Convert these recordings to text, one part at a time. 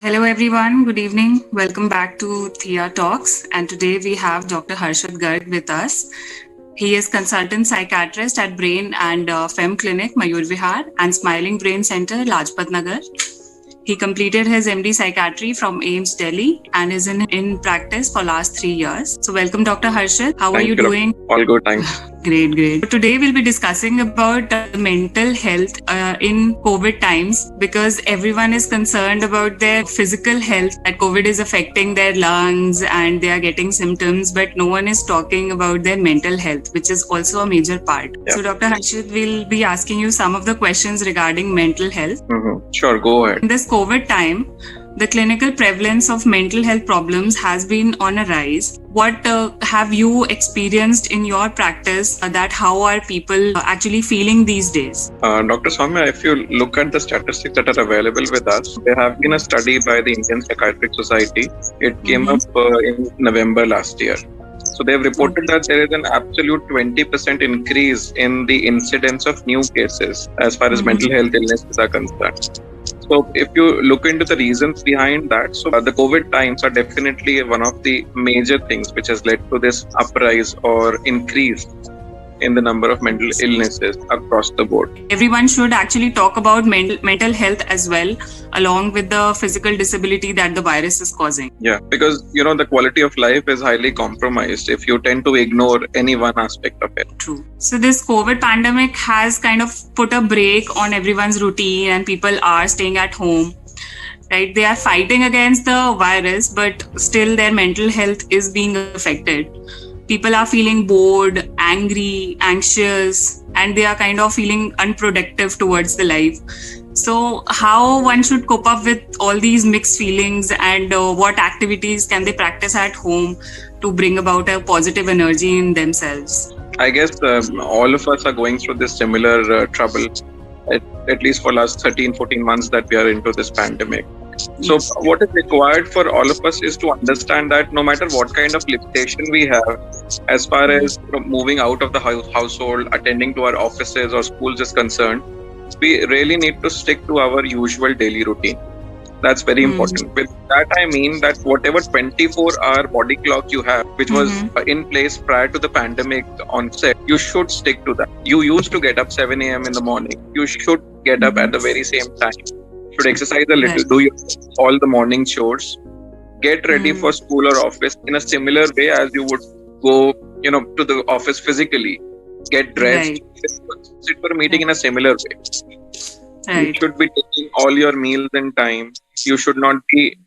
Hello, everyone. Good evening. Welcome back to Thea Talks. And today we have Dr. Harshad Garg with us. He is consultant psychiatrist at Brain and Fem Clinic, Mayur Vihar, and Smiling Brain Center, Lajpat Nagar. He completed his MD Psychiatry from AIMS Delhi and is in practice for last 3 years. So welcome, Dr. Harshad. How are you doing? All good, thanks. Great. Today we'll be discussing about mental health in COVID times because everyone is concerned about their physical health, that COVID is affecting their lungs and they are getting symptoms, but no one is talking about their mental health, which is also a major part. Yeah. So Dr. Harshad will be asking you some of the questions regarding mental health. Sure, go ahead. In this COVID time, the clinical prevalence of mental health problems has been on a rise. What have you experienced in your practice that how are people actually feeling these days? Dr. Soumya, if you look at the statistics that are available with us, there have been a study by the Indian Psychiatric Society. It came up in November last year. So they've reported that there is an absolute 20% increase in the incidence of new cases as far as mental health illnesses are concerned. So if you look into the reasons behind that, so the COVID times are definitely one of the major things which has led to this uprise or increase in the number of mental illnesses across the board. Everyone should actually talk about mental health as well, along with the physical disability that the virus is causing. Yeah, because the quality of life is highly compromised if you tend to ignore any one aspect of it. True. So this COVID pandemic has kind of put a break on everyone's routine and people are staying at home. Right? They are fighting against the virus, but still their mental health is being affected. People are feeling bored, angry, anxious, and they are kind of feeling unproductive towards the life. So how one should cope up with all these mixed feelings and what activities can they practice at home to bring about a positive energy in themselves? I guess all of us are going through this similar trouble, at least for last 13, 14 months that we are into this pandemic. So what is required for all of us is to understand that no matter what kind of limitation we have, as far as moving out of the household, attending to our offices or schools is concerned, we really need to stick to our usual daily routine. That's very important. With that, I mean that whatever 24-hour body clock you have, which was in place prior to the pandemic onset, you should stick to that. You used to get up 7 a.m. in the morning. You should get up at the very same time. Should exercise a little, do all the morning chores, get ready for school or office in a similar way as you would go, to the office physically. Get dressed, sit for a meeting in a similar way. You should be taking all your meals in time. You should not be,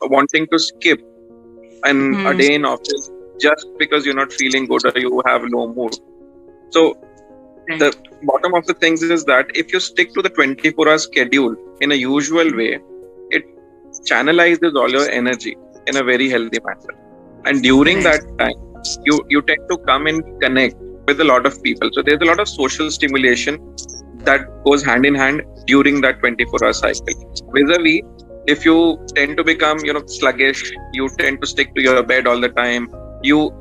wanting to skip a day in office just because you're not feeling good or you have low mood. So the bottom of the things is that if you stick to the 24-hour schedule in a usual way, it channelizes all your energy in a very healthy manner. And during that time, you tend to come and connect with a lot of people. So there's a lot of social stimulation that goes hand in hand during that 24-hour cycle. Vis-a-vis, if you tend to become, sluggish, you tend to stick to your bed all the time, you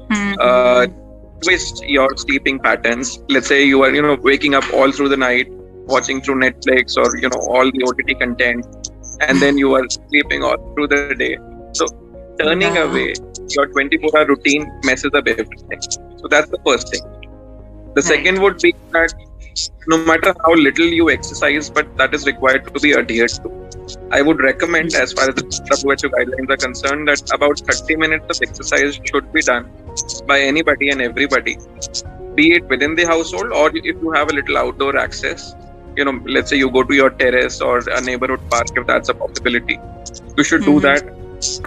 twist your sleeping patterns. Let's say you are, waking up all through the night, watching through Netflix or, all the OTT content, and then you are sleeping all through the day. So turning away your 24-hour routine messes up everything. So that's the first thing. The second would be that no matter how little you exercise, but that is required to be adhered to. I would recommend, as far as the WHO guidelines are concerned, that about 30 minutes of exercise should be done by anybody and everybody, be it within the household or if you have a little outdoor access. Let's say you go to your terrace or a neighborhood park, if that's a possibility. You should do that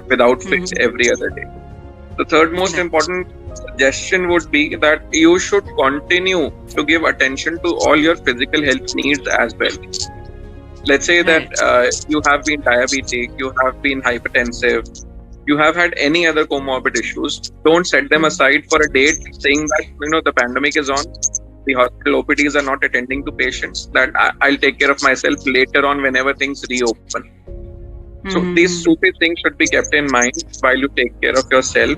without fail every other day. The third most important suggestion would be that you should continue to give attention to all your physical health needs as well. Let's say that you have been diabetic, you have been hypertensive, you have had any other comorbid issues. Don't set them aside for a date saying that, the pandemic is on, the hospital OPDs are not attending to patients, that I'll take care of myself later on whenever things reopen. So these stupid things should be kept in mind while you take care of yourself,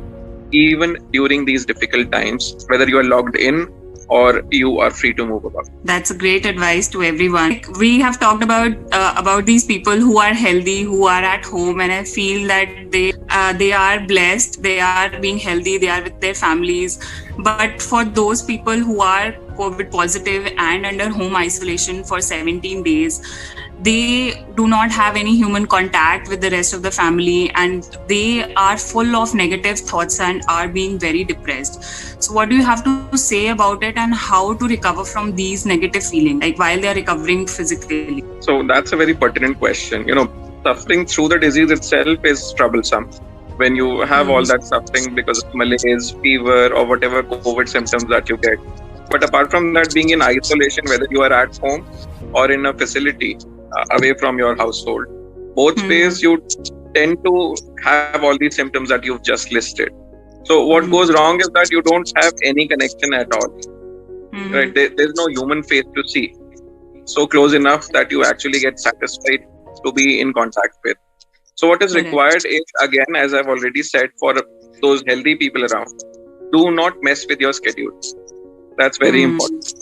even during these difficult times, whether you are logged in or you are free to move about. That's a great advice to everyone. Like, we have talked about these people who are healthy, who are at home, and I feel that they are blessed. They are being healthy. They are with their families. But for those people who are COVID positive and under home isolation for 17 days, they do not have any human contact with the rest of the family, and they are full of negative thoughts and are being very depressed. So what do you have to say about it, and how to recover from these negative feelings, like while they are recovering physically? So that's a very pertinent question. Suffering through the disease itself is troublesome. When you have all that suffering because of malaise, fever, or whatever COVID symptoms that you get. But apart from that, being in isolation, whether you are at home or in a facility away from your household, both ways you tend to have all these symptoms that you've just listed. So what goes wrong is that you don't have any connection at all. Right? There's no human face to see so close enough that you actually get satisfied to be in contact with. So what is required is, again, as I've already said, for those healthy people around, do not mess with your schedule. That's very important.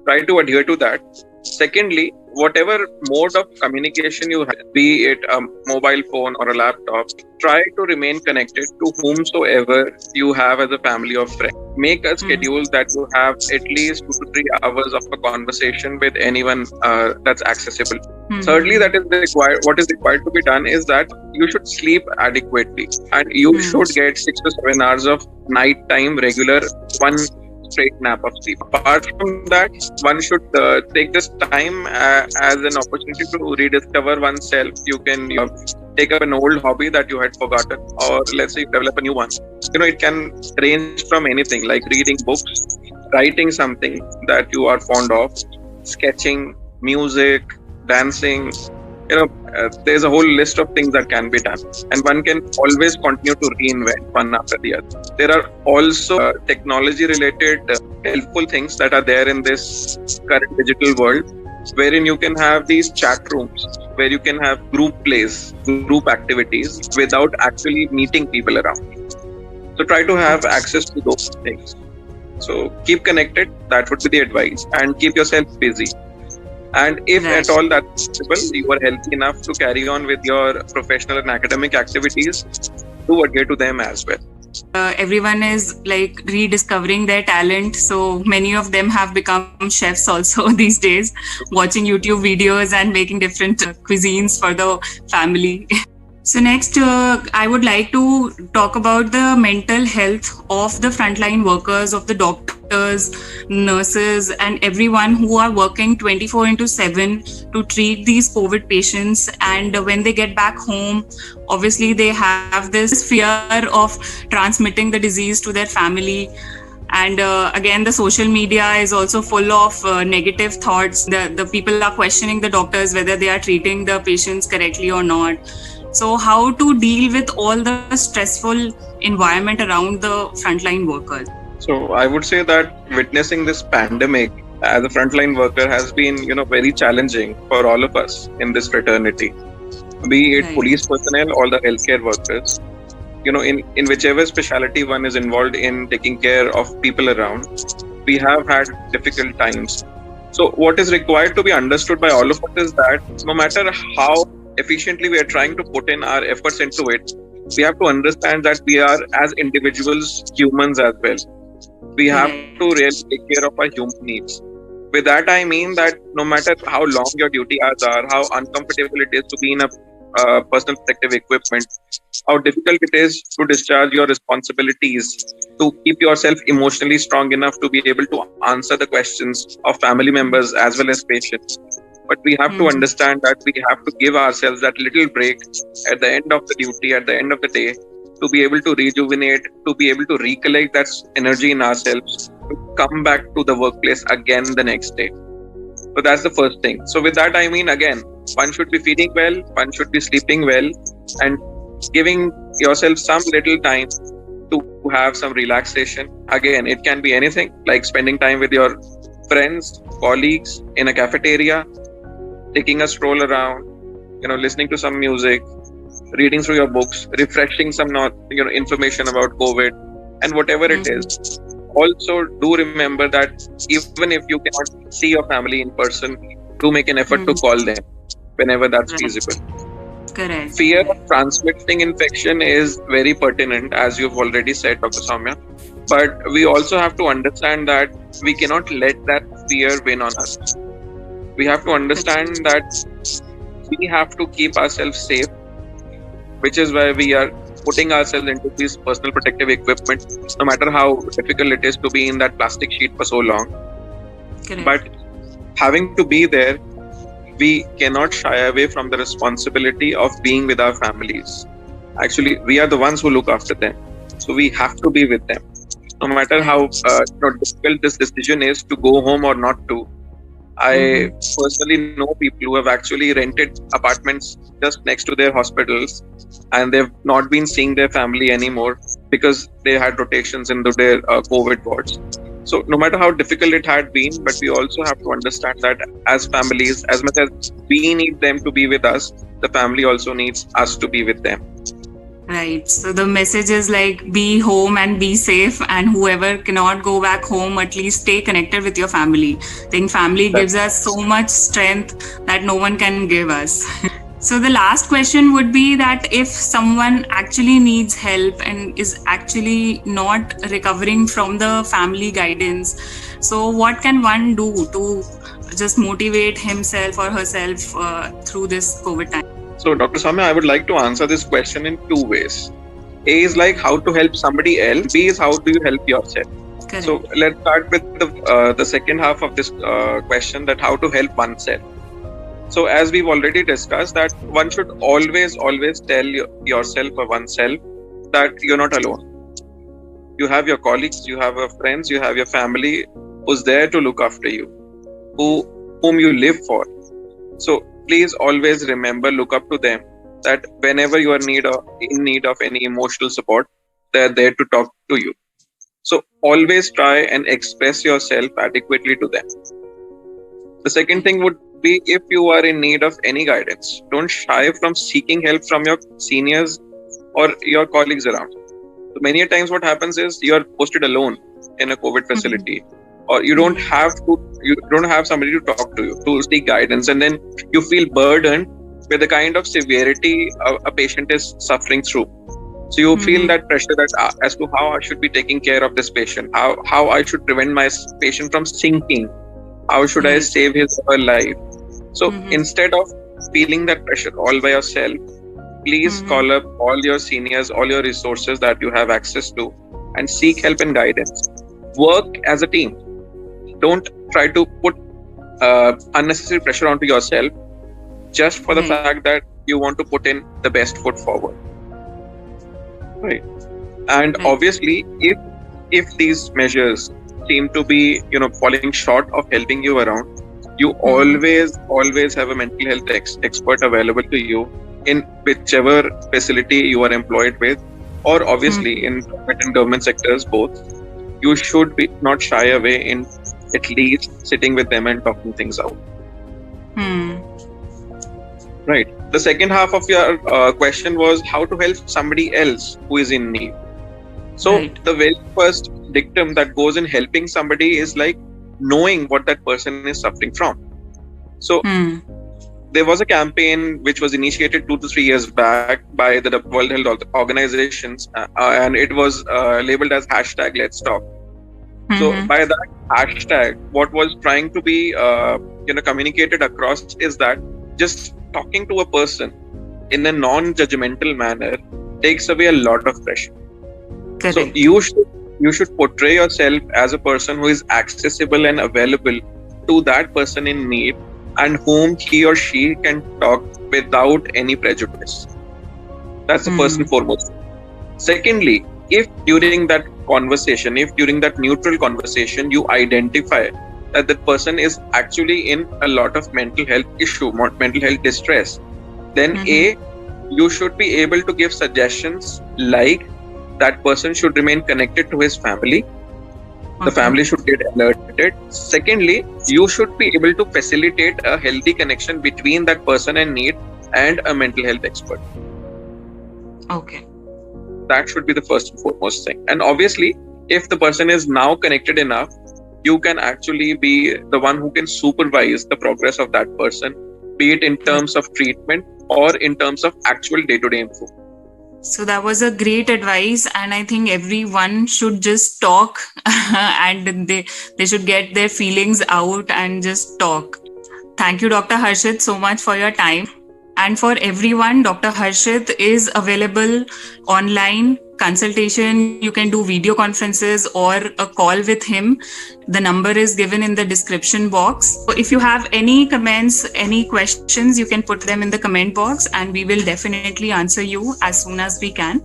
Try to adhere to that. Secondly, whatever mode of communication you have, be it a mobile phone or a laptop, try to remain connected to whomsoever you have as a family or friend. Make a schedule that you have at least 2 to 3 hours of a conversation with anyone that's accessible. Thirdly, that is required. What is required to be done is that you should sleep adequately, and you should get 6 to 7 hours of nighttime regular one straight nap of sleep. Apart from that, one should take this time as an opportunity to rediscover oneself. You can take up an old hobby that you had forgotten, or let's say develop a new one. It can range from anything like reading books, writing something that you are fond of, sketching, music, dancing. There's a whole list of things that can be done, and one can always continue to reinvent one after the other. There are also technology related helpful things that are there in this current digital world, wherein you can have these chat rooms where you can have group plays, group activities without actually meeting people around. So try to have access to those things. So keep connected, that would be the advice, and keep yourself busy. And if at all that's possible, you are healthy enough to carry on with your professional and academic activities, do adhere to them as well. Everyone is like rediscovering their talent. So many of them have become chefs also these days, watching YouTube videos and making different cuisines for the family. So next, I would like to talk about the mental health of the frontline workers, of the doctors, nurses, and everyone who are working 24/7 to treat these COVID patients. And when they get back home, obviously they have this fear of transmitting the disease to their family. And again, the social media is also full of negative thoughts. The people are questioning the doctors whether they are treating the patients correctly or not. So how to deal with all the stressful environment around the frontline workers? So I would say that witnessing this pandemic as a frontline worker has been, very challenging for all of us in this fraternity. Be it police personnel or the healthcare workers. In whichever specialty one is involved in taking care of people around, we have had difficult times. So what is required to be understood by all of us is that no matter how efficiently we are trying to put in our efforts into it, we have to understand that we are, as individuals, humans as well. We have to really take care of our human needs. With that, I mean that no matter how long your duty hours are, how uncomfortable it is to be in a personal protective equipment, how difficult it is to discharge your responsibilities, to keep yourself emotionally strong enough to be able to answer the questions of family members as well as patients. But we have to understand that we have to give ourselves that little break at the end of the duty, at the end of the day, to be able to rejuvenate, to be able to recollect that energy in ourselves, to come back to the workplace again the next day. So that's the first thing. So with that, I mean, again, one should be feeding well, one should be sleeping well, and giving yourself some little time to have some relaxation. Again, it can be anything like spending time with your friends, colleagues in a cafeteria, taking a stroll around, listening to some music, reading through your books, refreshing some information about COVID, and whatever it is. also do remember that even if you cannot see your family in person, do make an effort to call them whenever that's Right. feasible. Correct. Fear of transmitting infection is very pertinent, as you've already said, Dr. Soumya. But we also have to understand that we cannot let that fear win on us. We have to understand that we have to keep ourselves safe, which is why we are putting ourselves into this personal protective equipment, no matter how difficult it is to be in that plastic sheet for so long. Correct. But having to be there, we cannot shy away from the responsibility of being with our families. Actually, we are the ones who look after them. So we have to be with them. No matter how difficult this decision is to go home or not to. I personally know people who have actually rented apartments just next to their hospitals, and they've not been seeing their family anymore because they had rotations into their COVID wards. So no matter how difficult it had been, but we also have to understand that as families, as much as we need them to be with us, the family also needs us to be with them. Right. So the message is like, be home and be safe, and whoever cannot go back home, at least stay connected with your family. I think family gives us so much strength that no one can give us. So the last question would be that if someone actually needs help and is actually not recovering from the family guidance, so what can one do to just motivate himself or herself through this COVID time? So, Dr. Soumya, I would like to answer this question in two ways. A is like how to help somebody else. B is how do you help yourself. Correct. So, let's start with the second half of this question, that how to help oneself. So, as we've already discussed, that one should always tell yourself or oneself that you're not alone. You have your colleagues, you have your friends, you have your family who's there to look after you, whom you live for. So, please always remember, look up to them, that whenever you are in need of any emotional support, they're there to talk to you. So always try and express yourself adequately to them. The second thing would be, if you are in need of any guidance, don't shy from seeking help from your seniors or your colleagues around. So many times what happens is you are posted alone in a COVID facility, or you don't have somebody to talk to you, to seek guidance, and then you feel burdened with the kind of severity a patient is suffering through. So you feel that pressure that as to how I should be taking care of this patient, how I should prevent my patient from sinking, how should I save his or her life. So instead of feeling that pressure all by yourself, please call up all your seniors, all your resources that you have access to, and seek help and guidance. Work as a team. Don't try to put unnecessary pressure onto yourself just for the fact that you want to put in the best foot forward. Right. And obviously, if these measures seem to be, falling short of helping you around, you always have a mental health expert available to you in whichever facility you are employed with, or obviously in private and government sectors both. You should be not shy away in at least sitting with them and talking things out. Right. The second half of your question was how to help somebody else who is in need. So the very first dictum that goes in helping somebody is like knowing what that person is suffering from. So there was a campaign which was initiated 2 to 3 years back by the World Health Organizations, and it was labeled as #Let'sTalk. So by that hashtag, what was trying to be communicated across is that just talking to a person in a non-judgmental manner takes away a lot of pressure. Correct. So you should portray yourself as a person who is accessible and available to that person in need, and whom he or she can talk without any prejudice. That's the first and foremost. Secondly, if during that conversation, if during that neutral conversation, you identify that the person is actually in a lot of mental health issue, mental health distress, then you should be able to give suggestions like that person should remain connected to his family. The family should get alerted. Secondly, you should be able to facilitate a healthy connection between that person in need and a mental health expert. Okay. That should be the first and foremost thing. And obviously, if the person is now connected enough, you can actually be the one who can supervise the progress of that person, be it in terms of treatment or in terms of actual day-to-day info. So that was a great advice, and I think everyone should just talk and they should get their feelings out and just talk. Thank you, Dr. Harshit, so much for your time. And for everyone, Dr. Harshit is available online consultation. You can do video conferences or a call with him. The number is given in the description box. So if you have any comments, any questions, you can put them in the comment box and we will definitely answer you as soon as we can.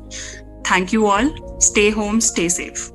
Thank you all. Stay home, stay safe.